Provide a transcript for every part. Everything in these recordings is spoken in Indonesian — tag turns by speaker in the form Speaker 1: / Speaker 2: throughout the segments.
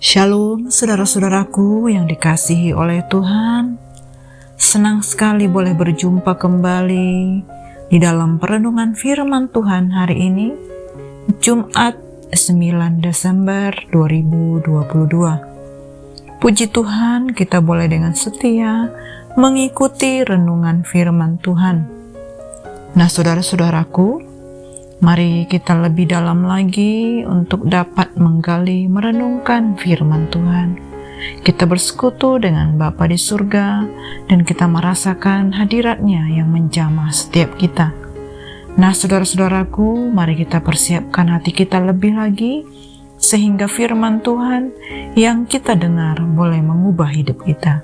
Speaker 1: Shalom saudara-saudaraku yang dikasihi oleh Tuhan. Senang sekali boleh berjumpa kembali di dalam perenungan firman Tuhan hari ini, Jumat 9 Desember 2022. Puji Tuhan, kita boleh dengan setia mengikuti renungan firman Tuhan. Nah, saudara-saudaraku, mari kita lebih dalam lagi untuk dapat menggali, merenungkan firman Tuhan. Kita bersekutu dengan Bapa di surga dan kita merasakan hadirat-Nya yang menjamah setiap kita. Nah, saudara-saudaraku, mari kita persiapkan hati kita lebih lagi sehingga firman Tuhan yang kita dengar boleh mengubah hidup kita.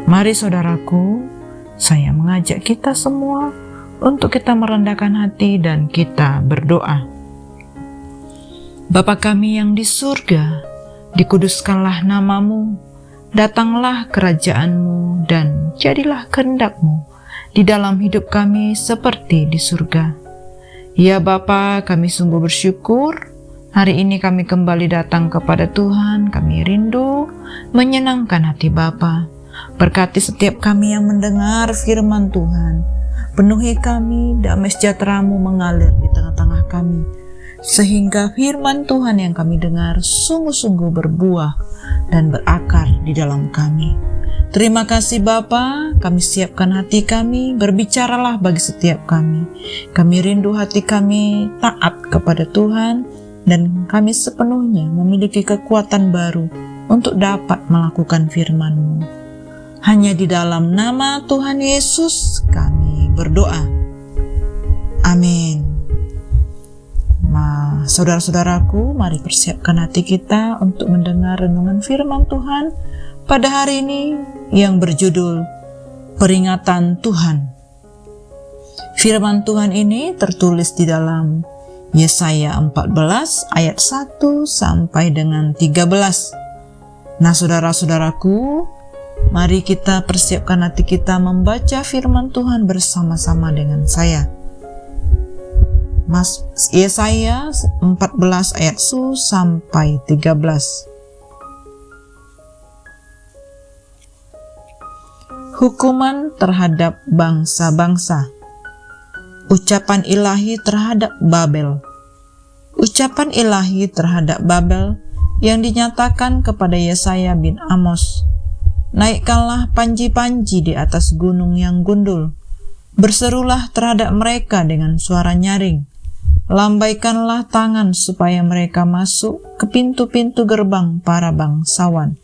Speaker 1: Mari saudaraku, saya mengajak kita semua untuk kita merendahkan hati dan kita berdoa. Bapa kami yang di surga, dikuduskanlah nama-Mu, datanglah kerajaan-Mu, dan jadilah kehendak-Mu di dalam hidup kami seperti di surga. Ya Bapa, kami sungguh bersyukur, hari ini kami kembali datang kepada Tuhan, kami rindu menyenangkan hati Bapa. Berkati setiap kami yang mendengar firman Tuhan, penuhi kami, damai sejahtera-Mu mengalir di tengah-tengah kami, sehingga firman Tuhan yang kami dengar sungguh-sungguh berbuah dan berakar di dalam kami. Terima kasih Bapa, kami siapkan hati kami, berbicaralah bagi setiap kami. Kami rindu hati kami taat kepada Tuhan, dan kami sepenuhnya memiliki kekuatan baru untuk dapat melakukan firman-Mu. Hanya di dalam nama Tuhan Yesus kami berdoa. Amin. Nah, saudara-saudaraku, mari persiapkan hati kita untuk mendengar renungan firman Tuhan pada hari ini yang berjudul Peringatan Tuhan. Firman Tuhan ini tertulis di dalam Yesaya 14 ayat 1 sampai dengan 13. Nah, saudara-saudaraku, mari kita persiapkan hati kita membaca firman Tuhan bersama-sama dengan saya. Yesaya 14 ayat 1 sampai 13. Hukuman terhadap bangsa-bangsa. Ucapan ilahi terhadap Babel. Ucapan ilahi terhadap Babel yang dinyatakan kepada Yesaya bin Amos. Naikkanlah panji-panji di atas gunung yang gundul. Berserulah terhadap mereka dengan suara nyaring. Lambaikanlah tangan supaya mereka masuk ke pintu-pintu gerbang para bangsawan.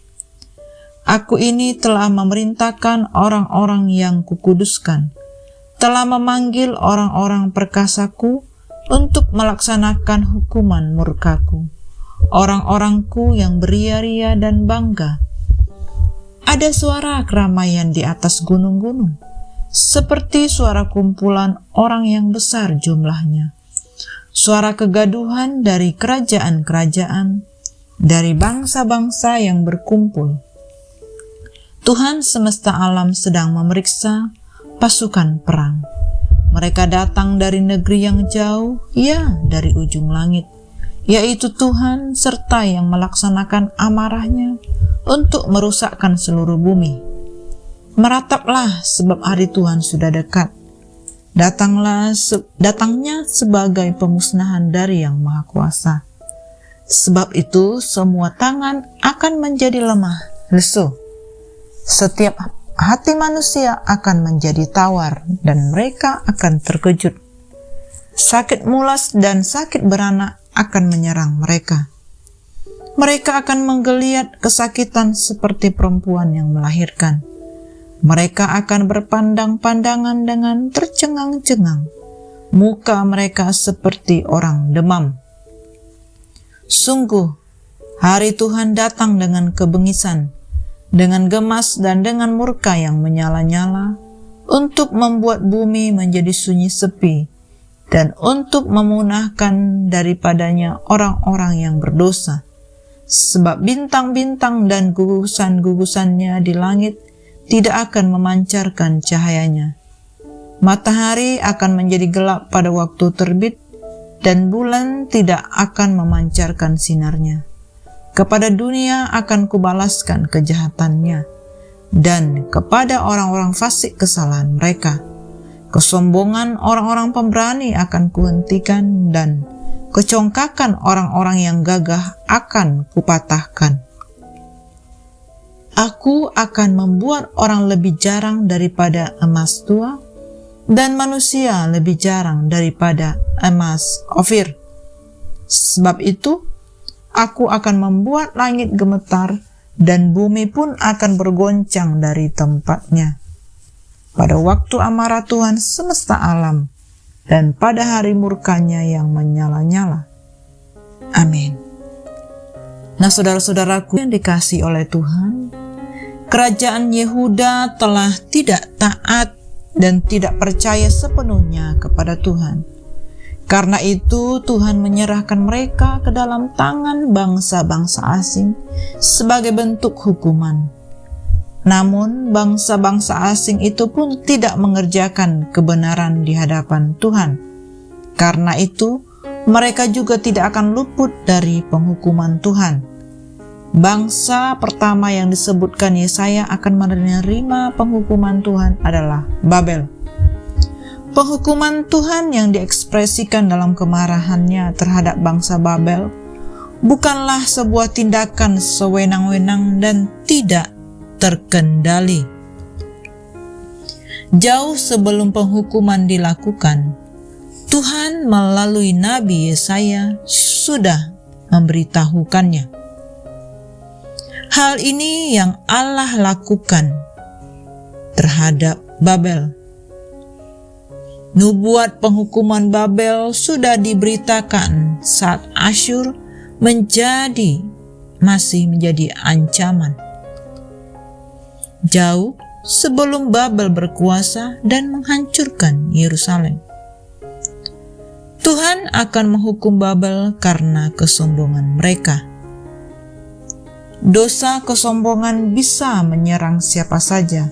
Speaker 1: Aku ini telah memerintahkan orang-orang yang kukuduskan, telah memanggil orang-orang perkasaku untuk melaksanakan hukuman murkaku. Orang-orangku yang beria-ria dan bangga. Ada suara keramaian di atas gunung-gunung, seperti suara kumpulan orang yang besar jumlahnya. Suara kegaduhan dari kerajaan-kerajaan, dari bangsa-bangsa yang berkumpul. Tuhan semesta alam sedang memeriksa pasukan perang. Mereka datang dari negeri yang jauh, ya dari ujung langit, yaitu Tuhan serta yang melaksanakan amarahnya untuk merusakkan seluruh bumi. Merataplah sebab hari Tuhan sudah dekat. Datangnya sebagai pemusnahan dari Yang Maha Kuasa. Sebab itu semua tangan akan menjadi lemah, lesu. Setiap hati manusia akan menjadi tawar dan mereka akan terkejut. Sakit mulas dan sakit beranak akan menyerang mereka. Mereka akan menggeliat kesakitan seperti perempuan yang melahirkan. Mereka akan berpandang-pandangan dengan tercengang-cengang. Muka mereka seperti orang demam. Sungguh, hari Tuhan datang dengan kebengisan, dengan gemas dan dengan murka yang menyala-nyala, untuk membuat bumi menjadi sunyi sepi, dan untuk memunahkan daripadanya orang-orang yang berdosa. Sebab bintang-bintang dan gugusan-gugusannya di langit tidak akan memancarkan cahayanya. Matahari akan menjadi gelap pada waktu terbit, dan bulan tidak akan memancarkan sinarnya. Kepada dunia akan kubalaskan kejahatannya, dan kepada orang-orang fasik kesalahan mereka. Kesombongan orang-orang pemberani akan kuhentikan, dan kecongkakan orang-orang yang gagah akan kupatahkan. Aku akan membuat orang lebih jarang daripada emas tua, dan manusia lebih jarang daripada emas Ofir. Sebab itu, aku akan membuat langit gemetar, dan bumi pun akan bergoncang dari tempatnya. Pada waktu amarah Tuhan semesta alam, dan pada hari murkanya yang menyala-nyala. Amin. Nah, saudara-saudaraku yang dikasihi oleh Tuhan, kerajaan Yehuda telah tidak taat dan tidak percaya sepenuhnya kepada Tuhan. Karena itu Tuhan menyerahkan mereka ke dalam tangan bangsa-bangsa asing sebagai bentuk hukuman. Namun bangsa-bangsa asing itu pun tidak mengerjakan kebenaran di hadapan Tuhan. Karena itu mereka juga tidak akan luput dari penghukuman Tuhan. Bangsa pertama yang disebutkan Yesaya akan menerima penghukuman Tuhan adalah Babel. Penghukuman Tuhan yang diekspresikan dalam kemarahannya terhadap bangsa Babel bukanlah sebuah tindakan sewenang-wenang dan tidak terkendali. Jauh sebelum penghukuman dilakukan, Tuhan melalui Nabi Yesaya sudah memberitahukannya. Hal ini yang Allah lakukan terhadap Babel. Nubuat penghukuman Babel sudah diberitakan saat Asyur masih menjadi ancaman. Jauh sebelum Babel berkuasa dan menghancurkan Yerusalem. Tuhan akan menghukum Babel karena kesombongan mereka. Dosa kesombongan bisa menyerang siapa saja.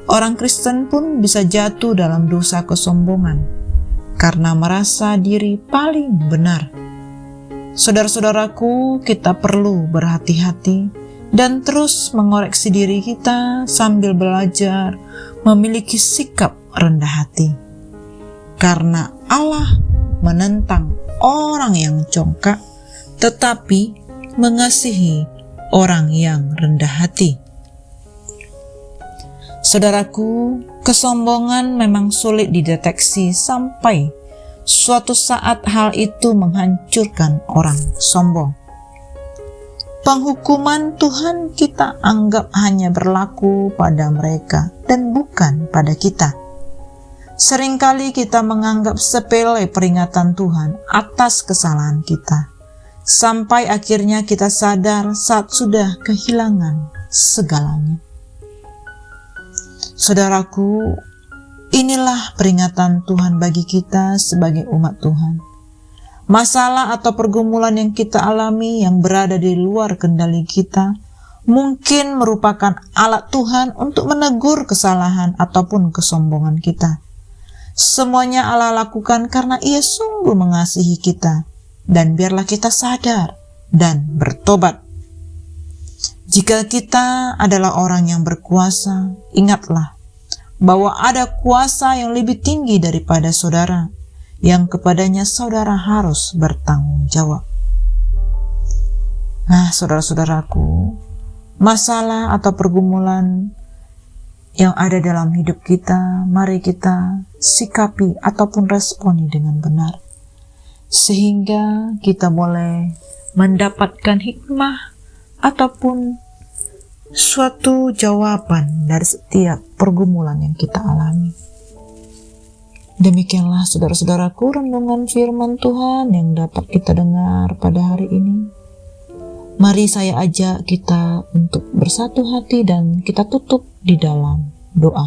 Speaker 1: Orang Kristen pun bisa jatuh dalam dosa kesombongan karena merasa diri paling benar. Saudara-saudaraku, kita perlu berhati-hati dan terus mengoreksi diri kita sambil belajar memiliki sikap rendah hati. Karena Allah menentang orang yang congkak, tetapi mengasihi orang yang rendah hati. Saudaraku, kesombongan memang sulit dideteksi sampai suatu saat hal itu menghancurkan orang sombong. Penghukuman Tuhan kita anggap hanya berlaku pada mereka dan bukan pada kita. Seringkali kita menganggap sepele peringatan Tuhan atas kesalahan kita, sampai akhirnya kita sadar saat sudah kehilangan segalanya. Saudaraku, inilah peringatan Tuhan bagi kita sebagai umat Tuhan. Masalah atau pergumulan yang kita alami yang berada di luar kendali kita mungkin merupakan alat Tuhan untuk menegur kesalahan ataupun kesombongan kita. Semuanya Allah lakukan karena Ia sungguh mengasihi kita, dan biarlah kita sadar dan bertobat. Jika kita adalah orang yang berkuasa, ingatlah bahwa ada kuasa yang lebih tinggi daripada saudara, yang kepadanya saudara harus bertanggung jawab. Nah, saudara-saudaraku, masalah atau pergumulan yang ada dalam hidup kita, mari kita sikapi ataupun responi dengan benar, sehingga kita boleh mendapatkan hikmah ataupun suatu jawaban dari setiap pergumulan yang kita alami. Demikianlah saudara-saudaraku renungan firman Tuhan yang dapat kita dengar pada hari ini. Mari saya ajak kita untuk bersatu hati dan kita tutup di dalam doa.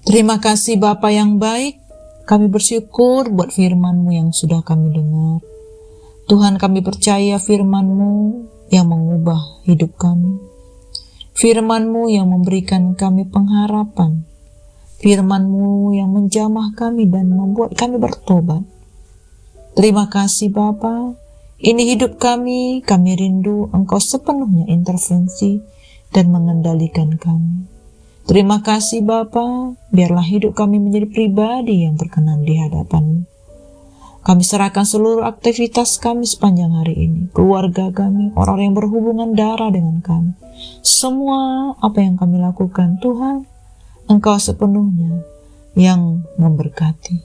Speaker 1: Terima kasih Bapa yang baik, kami bersyukur buat firman-Mu yang sudah kami dengar. Tuhan, kami percaya firman-Mu yang mengubah hidup kami. Firman-Mu yang memberikan kami pengharapan. firman-Mu yang menjamah kami dan membuat kami bertobat. Terima kasih Bapa, ini hidup kami rindu Engkau sepenuhnya intervensi dan mengendalikan kami. Terima kasih Bapa, biarlah hidup kami menjadi pribadi yang berkenan di hadapan-Mu. Kami serahkan seluruh aktivitas kami sepanjang hari ini, keluarga kami, orang yang berhubungan darah dengan kami. Semua apa yang kami lakukan, Tuhan, Engkau sepenuhnya yang memberkati.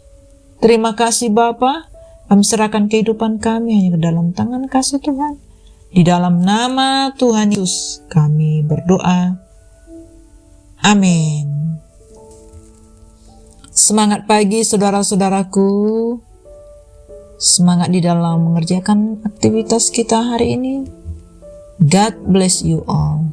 Speaker 1: Terima kasih Bapa, kami serahkan kehidupan kami hanya ke dalam tangan kasih Tuhan. Di dalam nama Tuhan Yesus kami berdoa. Amin. Semangat pagi saudara-saudaraku. Semangat di dalam mengerjakan aktivitas kita hari ini. God bless you all.